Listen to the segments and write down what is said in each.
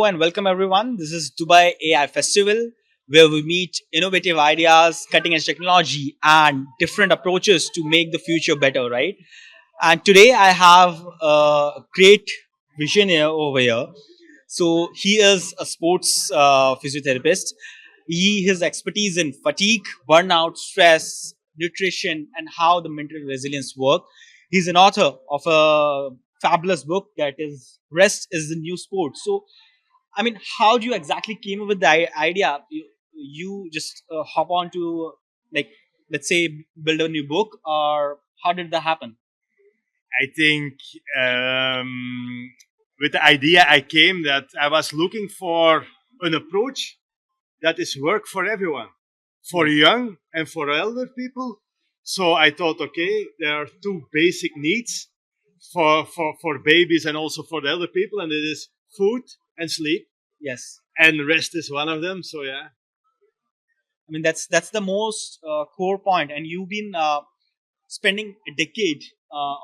Hello and welcome everyone. This is Dubai AI Festival where we meet innovative ideas, cutting edge technology, and different approaches to make the future better, right? And today I have a great visionary over here. So he is a sports physiotherapist. His expertise in fatigue, burnout, stress, nutrition, and how the mental resilience work. He's an author of a fabulous book that is Rest is the New Sport. So I mean, how do you exactly came up with the idea? You just hop on to, like, let's say, build a new book, or how did that happen? I think with the idea I came that I was looking for an approach that is work for everyone, for Yes. young and for elder people. So I thought, okay, there are two basic needs for babies and also for the elder people, and it is food and sleep, Yes. and rest is one of them. So yeah, I mean, that's the most core point, and you've been spending a decade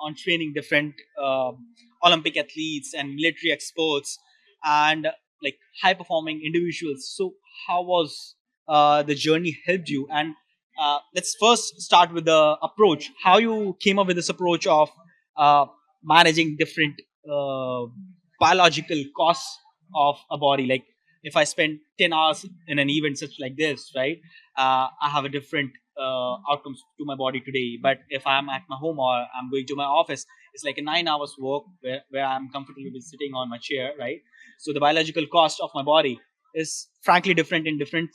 on training different Olympic athletes and military experts and like high performing individuals. So, how was the journey helped you? And let's first start with the approach. How you came up with this approach of uh, managing different uh, biological costs of a body. Like if I spend 10 hours in an event such like this, right? I have a different outcomes to my body today. But if I'm at my home or I'm going to my office, it's like a 9 hours work where I'm comfortably sitting on my chair, right? So the biological cost of my body is frankly different in different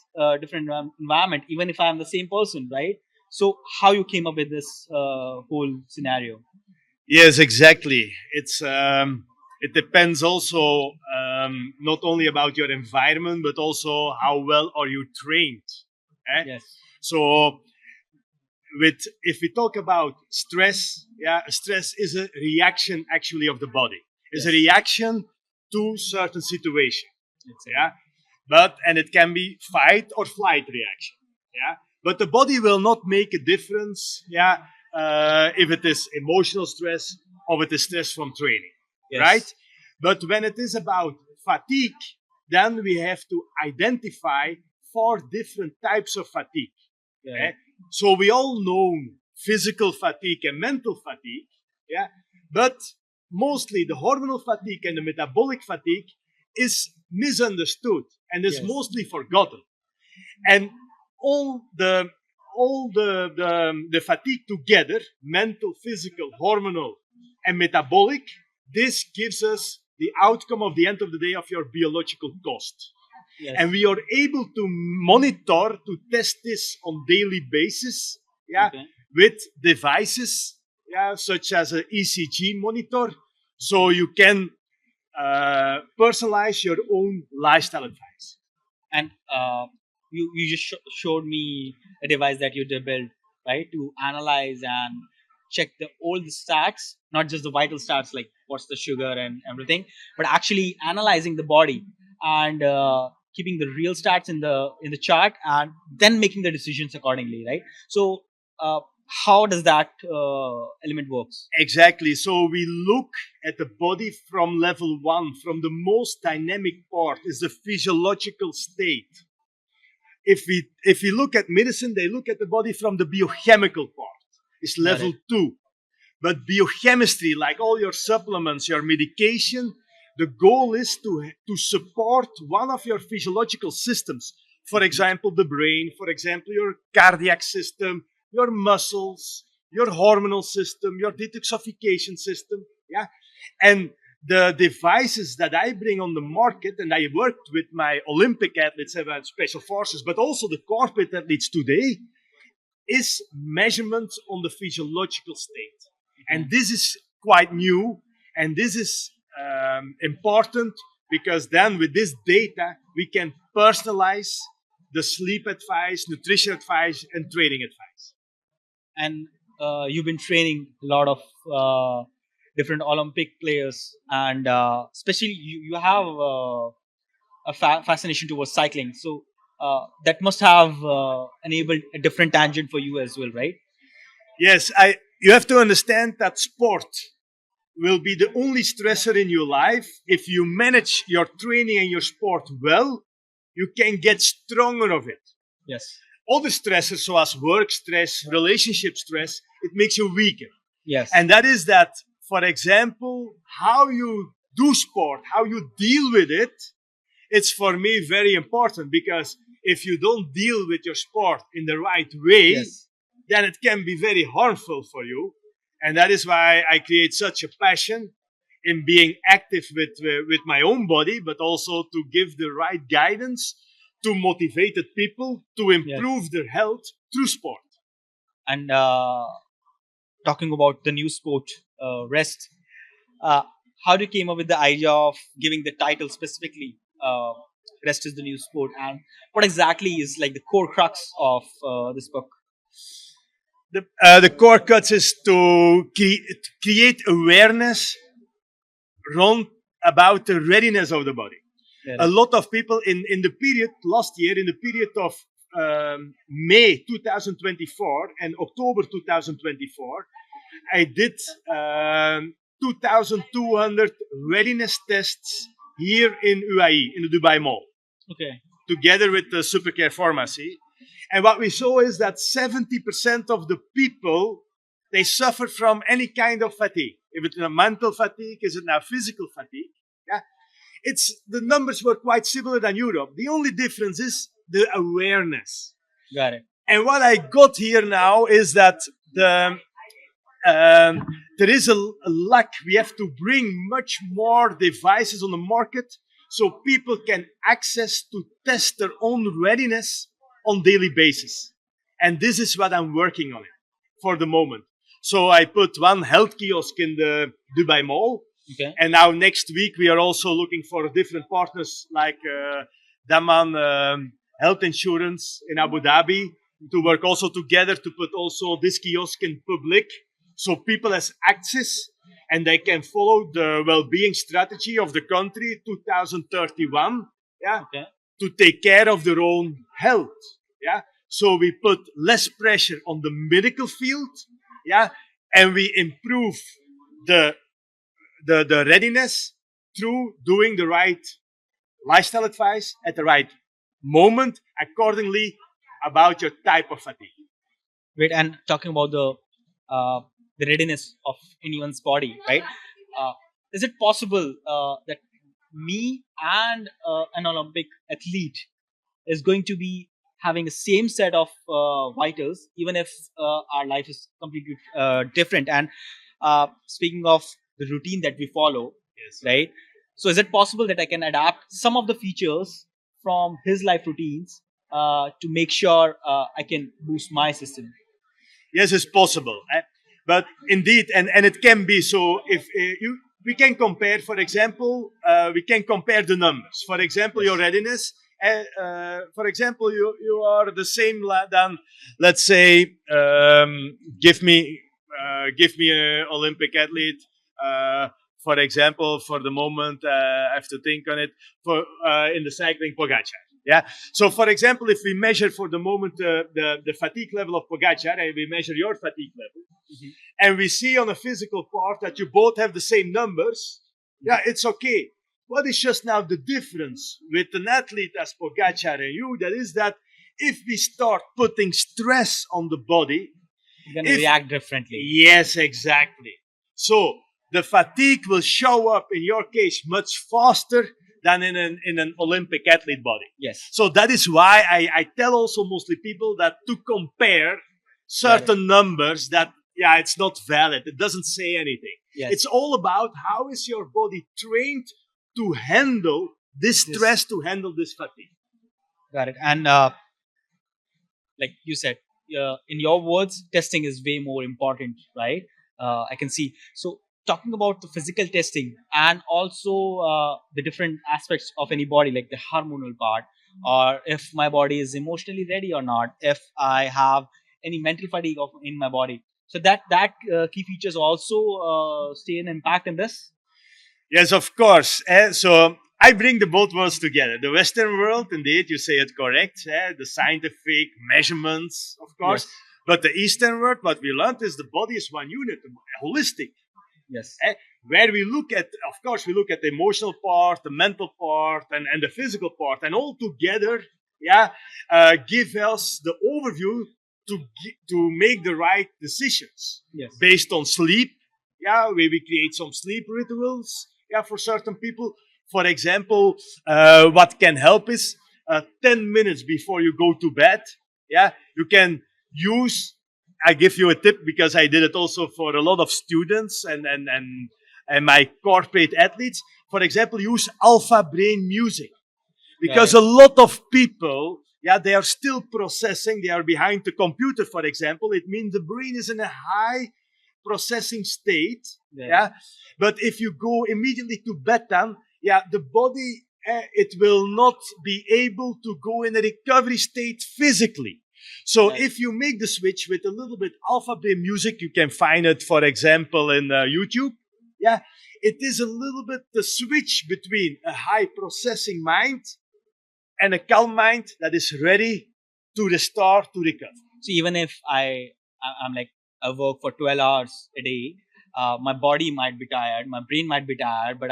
environment, even if I'm the same person, right? So how you came up with this whole scenario? yes, exactly. It depends also not only about your environment but also how well are you trained. Eh? Yes. So with if we talk about stress, yeah, stress is a reaction actually of the body. It's a Yes. reaction to certain situation. It's Yeah, but and it can be fight or flight reaction. Yeah, but the body will not make a difference. Yeah, if it is emotional stress or it is stress from training, right? Yes. But when it is about fatigue, then we have to identify four different types of fatigue. Yeah. Eh? So we all know physical fatigue and mental fatigue, yeah. But mostly the hormonal fatigue and the metabolic fatigue is misunderstood and is Yes. mostly forgotten. And all the the fatigue together, mental, physical, hormonal, and metabolic, this gives us the outcome of the end of the day of your biological cost. Yes. And we are able to monitor to test this on daily basis, yeah, Okay. with devices, yeah, such as an ECG monitor, so you can personalize your own lifestyle advice. And you just showed me a device that you did build, right, to analyze and check the all the stats, not just the vital stats like what's the sugar and everything, but actually analyzing the body and keeping the real stats in the chart and then making the decisions accordingly, right? So uh, how does that element works? Exactly. So we look at the body from level one, from the most dynamic part is the physiological state. If we look at medicine, they look at the body from the biochemical part. It's Got level it. two. But biochemistry, like all your supplements, your medication, the goal is to support one of your physiological systems. For example, the brain, for example, your cardiac system, your muscles, your hormonal system, your detoxification system. Yeah. And the devices that I bring on the market, and I worked with my Olympic athletes and special forces, but also the corporate athletes today, is measurements on the physiological state. Okay. And this is quite new, and this is important because then with this data, we can personalize the sleep advice, nutrition advice, and training advice. And you've been training a lot of different Olympic players, and especially you have a fascination towards cycling. So that must have enabled a different tangent for you as well, right? Yes, you have to understand that sport will be the only stressor in your life. If you manage your training and your sport well, you can get stronger of it. Yes. Other stressors, so as work stress, relationship stress, it makes you weaker. Yes. And that is that, for example, how you do sport, how you deal with it, it's for me very important, because if you don't deal with your sport in the right way, Yes. then it can be very harmful for you. And that is why I create such a passion in being active with my own body, but also to give the right guidance to motivated people to improve their health through sport. And talking about the new sport, rest, how do you came up with the idea of giving the title specifically, rest is the new sport, and what exactly is like the core crux of this book? The core cuts is to create awareness around about the readiness of the body. A lot of people in the period last year, in the period of May 2024 and October 2024, I did 2,200 readiness tests here in UAE, in the Dubai Mall. Okay. Together with the Supercare Pharmacy. And what we saw is that 70% of the people, they suffer from any kind of fatigue. If it's a mental fatigue, is it now physical fatigue? Yeah, the numbers were quite similar than Europe. The only difference is the awareness. Got it. And what I got here now is that there is a lack. We have to bring much more devices on the market so people can access to test their own readiness on daily basis. And this is what I'm working on it for the moment. So I put one health kiosk in the Dubai Mall. Okay. And now next week we are also looking for different partners like Daman Health Insurance in Abu Dhabi to work also together to put also this kiosk in public so people has access and they can follow the well-being strategy of the country 2031. Yeah. Okay. To take care of their own health. Yeah. So we put less pressure on the medical field. Yeah. And we improve the readiness through doing the right lifestyle advice at the right moment, accordingly about your type of fatigue. Great. And talking about the readiness of anyone's body, right? Is it possible that me and an Olympic athlete is going to be having the same set of vitals, even if our life is completely different? And speaking of the routine that we follow, Yes. right? So, is it possible that I can adapt some of the features from his life routines to make sure I can boost my system? Yes, it's possible. But indeed, and it can be so if we can compare, for example, we can compare the numbers. For example, Yes. your readiness. For example, you are the same than, let's say, give me an Olympic athlete. For example, for the moment, I have to think on it. For in the cycling, Pogacar. Yeah. So, for example, if we measure for the moment the fatigue level of Pogacar, and we measure your fatigue level, and we see on a physical part that you both have the same numbers, yeah, it's okay. What is just now the difference with an athlete as Pogacar and you? That is that if we start putting stress on the body, You're going to react differently. yes, exactly. So the fatigue will show up in your case much faster than in an Olympic athlete body. Yes. So that is why I tell also mostly people that to compare certain numbers that, yeah, it's not valid. It doesn't say anything. Yes. It's all about how is your body trained to handle this stress, to handle this fatigue. Got it. And like you said, in your words, testing is way more important, right? I can see. So talking about the physical testing and also the different aspects of any body, like the hormonal part, or if my body is emotionally ready or not, if I have any mental fatigue in my body. So that key features also stay an impact in this. Yes, of course. So I bring the both worlds together. The Western world, indeed, you say it correct. The scientific measurements, of course. Yes. But the Eastern world, what we learned is the body is one unit, holistic. Yes. where we look at, of course, we look at the emotional part, the mental part, and the physical part, and all together, give us the overview to make the right decisions Yes. based on sleep. Where we create some sleep rituals. For certain people, for example, what can help is 10 minutes before you go to bed. You can use. I give you a tip because I did it also for a lot of students and my corporate athletes. For example, use alpha brain music because Right. a lot of people, they are still processing. They are behind the computer, for example. It means the brain is in a high processing state. Yeah. But if you go immediately to bed, then the body, it will not be able to go in a recovery state physically. So Right. if you make the switch with a little bit alpha brain music, you can find it, for example, in YouTube. It is a little bit the switch between a high processing mind and a calm mind that is ready to restore, to recover. So even if I'm like, I work for 12 hours a day, my body might be tired, my brain might be tired, but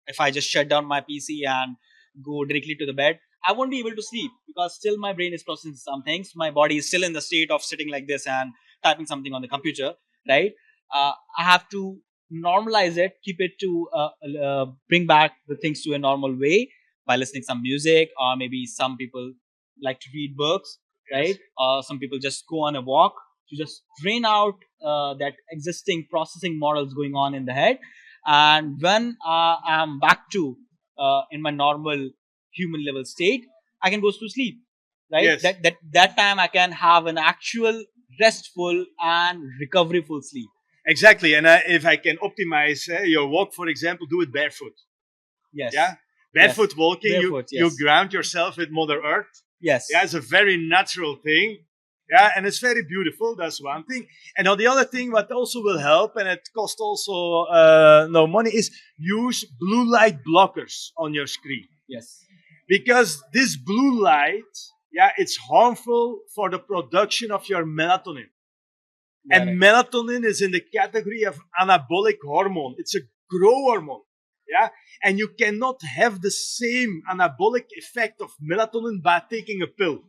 if I just shut down my PC and go directly to the bed, I won't be able to sleep because still my brain is processing some things. My body is still in the state of sitting like this and typing something on the computer, right? I have to normalize it, keep it to bring back the things to a normal way by listening some music, or maybe some people like to read books, right? Some people just go on a walk to just drain out that existing processing models going on in the head. And when I'm back to in my normal human level state, I can go to sleep, right? Yes. That time I can have an actual restful and recoveryful sleep. Exactly. And if I can optimize your walk, for example, do it barefoot. Yes. Barefoot walking, Barefoot, you yes. ground yourself with Mother Earth. Yes. It's a very natural thing. And it's very beautiful. That's one thing. And on the other thing, what also will help, and it costs also no money, is use blue light blockers on your screen. Yes. Because this blue light, it's harmful for the production of your melatonin. Got And it. melatonin is in the category of anabolic hormone. It's a growth hormone. And you cannot have the same anabolic effect of melatonin by taking a pill.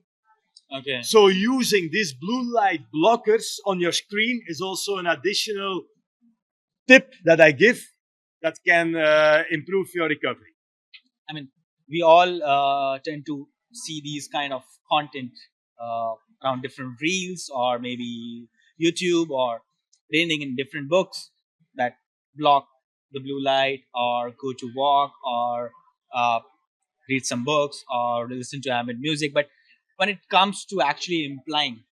Okay. So using these blue light blockers on your screen is also an additional tip that I give that can improve your recovery. I mean, we all tend to see these kind of content around different reels or maybe YouTube or reading in different books that block the blue light or go to walk or uh, read some books or listen to ambient music. But when it comes to actually implying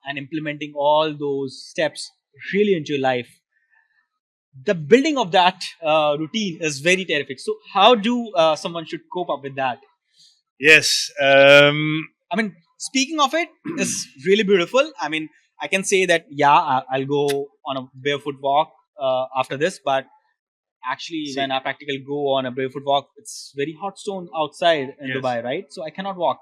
and implementing all those steps really into your life, the building of that routine is very terrific. So how do someone should cope up with that? Yes. I mean, speaking of it, it's really beautiful. I mean, I can say that I'll go on a barefoot walk after this, but actually, when I practically go on a barefoot walk, it's very hot stone outside in Yes. Dubai, right? So I cannot walk.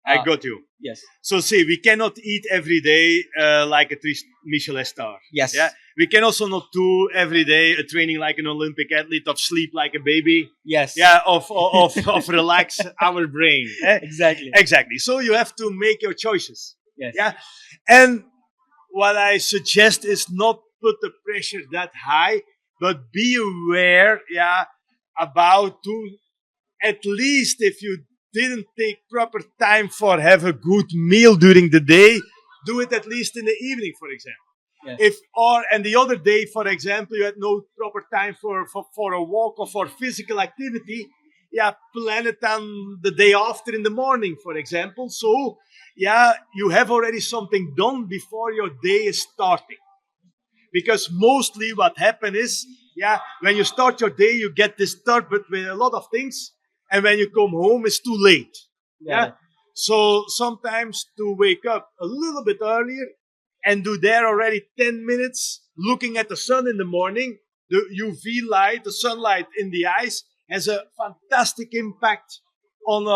I got you. Yes. So see, we cannot eat every day like a Michelin star. Yes. We can also not do every day a training like an Olympic athlete, of sleep like a baby. Yes. Of relax our brain. Exactly. Exactly. So you have to make your choices. Yes. And what I suggest is not put the pressure that high, but be aware, about to, at least if you didn't take proper time for have a good meal during the day, do it at least in the evening, for example. Yes. And the other day, for example, you had no proper time for a walk or for physical activity, plan it on the day after in the morning, for example. So, you have already something done before your day is starting. Because mostly what happens is, when you start your day, you get disturbed with a lot of things. And when you come home, it's too late. Got it. So sometimes to wake up a little bit earlier and do there already 10 minutes looking at the sun in the morning, the UV light, the sunlight in the eyes has a fantastic impact on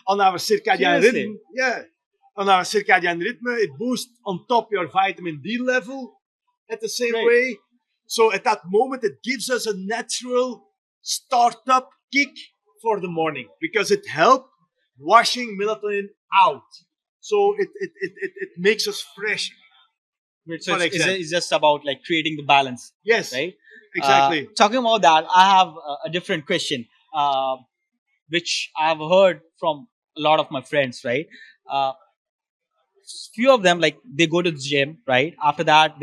on our circadian Seriously? rhythm. On our circadian rhythm. It boosts on top your vitamin D level at the same Great. way. So at that moment, it gives us a natural startup kick for the morning because it helps washing melatonin out. So it makes us fresh. Right, so For example, it's just about like creating the balance, yes, right? exactly. Talking about that, I have a different question, which I've heard from a lot of my friends, right? Uh, few of them, like, they go to the gym, right? After that,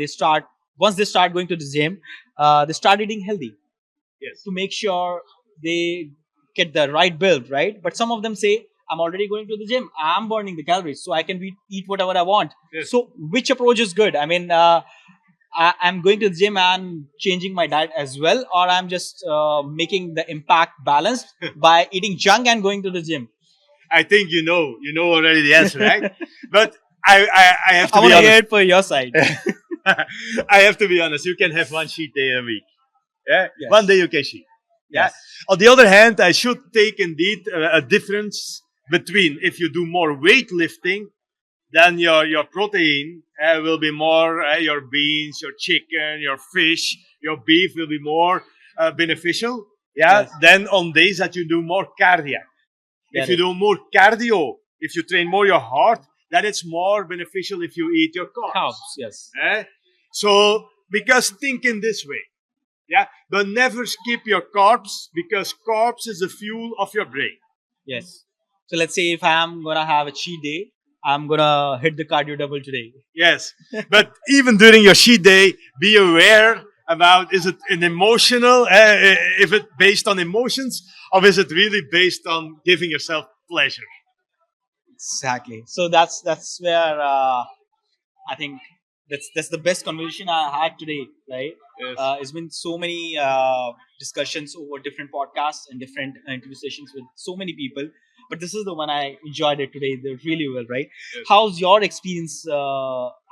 once they start going to the gym, they start eating healthy Yes. to make sure they get the right build, right? But some of them say, I'm already going to the gym, I'm burning the calories, so I can eat whatever I want. Yes. So which approach is good? I mean, I'm going to the gym and changing my diet as well, or I'm just making the impact balanced by eating junk and going to the gym. I think you know already the answer, right? But I have I to want be to hear honest. it for your side. I have to be honest. You can have one cheat day a week. Yeah, Yes. one day you can cheat. Yeah. Yes. On the other hand, I should take indeed a difference between if you do more weightlifting, then your protein will be more your beans, your chicken, your fish, your beef will be more beneficial. Yeah. Yes. Then on days that you do more cardiac, if Get you it. do more cardio, if you train more your heart, then it's more beneficial if you eat your carbs. Carbs. Yes. Eh? So, because think in this way, yeah, but never skip your carbs because carbs is the fuel of your brain. Yes. So let's say if I'm gonna have a cheat day, I'm gonna hit the cardio double today. Yes, but even during your cheat day, be aware about is it an emotional, if it based on emotions, or is it really based on giving yourself pleasure? Exactly. So that's where I think that's the best conversation I had today, right? Yes. It's been so many discussions over different podcasts and different interview sessions with so many people, but this is the one I enjoyed it today really well, right? Yes. How's your experience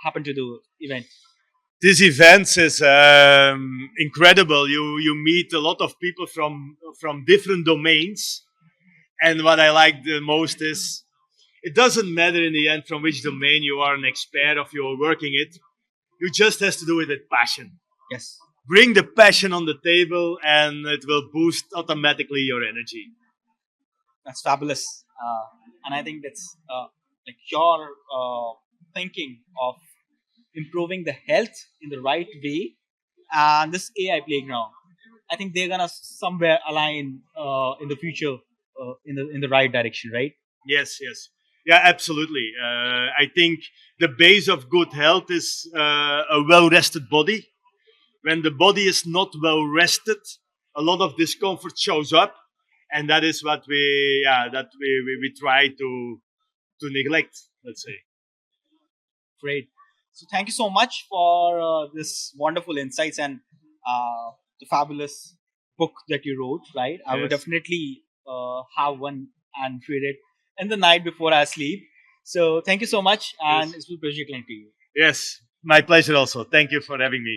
happened to the event? This event is incredible. You meet a lot of people from different domains, and what I like the most is it doesn't matter in the end from which domain you are an expert of you're working it. You just has to do it with passion. Yes, Bring the passion on the table, and it will boost automatically your energy. that's fabulous, and I think that's like your thinking of improving the health in the right way, and this AI playground, I think they're gonna somewhere align in the future in the right direction, right? Yes, yes. Yeah, absolutely. I think the base of good health is a well rested body. When the body is not well rested, a lot of discomfort shows up, and that is what we try to neglect. Let's say. Great. So thank you so much for this wonderful insights and the fabulous book that you wrote. Right, I would Yes. definitely have one and read it in the night before I sleep. So thank you so much, and Yes. it's been a pleasure talking to you. Yes, my pleasure. Also, thank you for having me.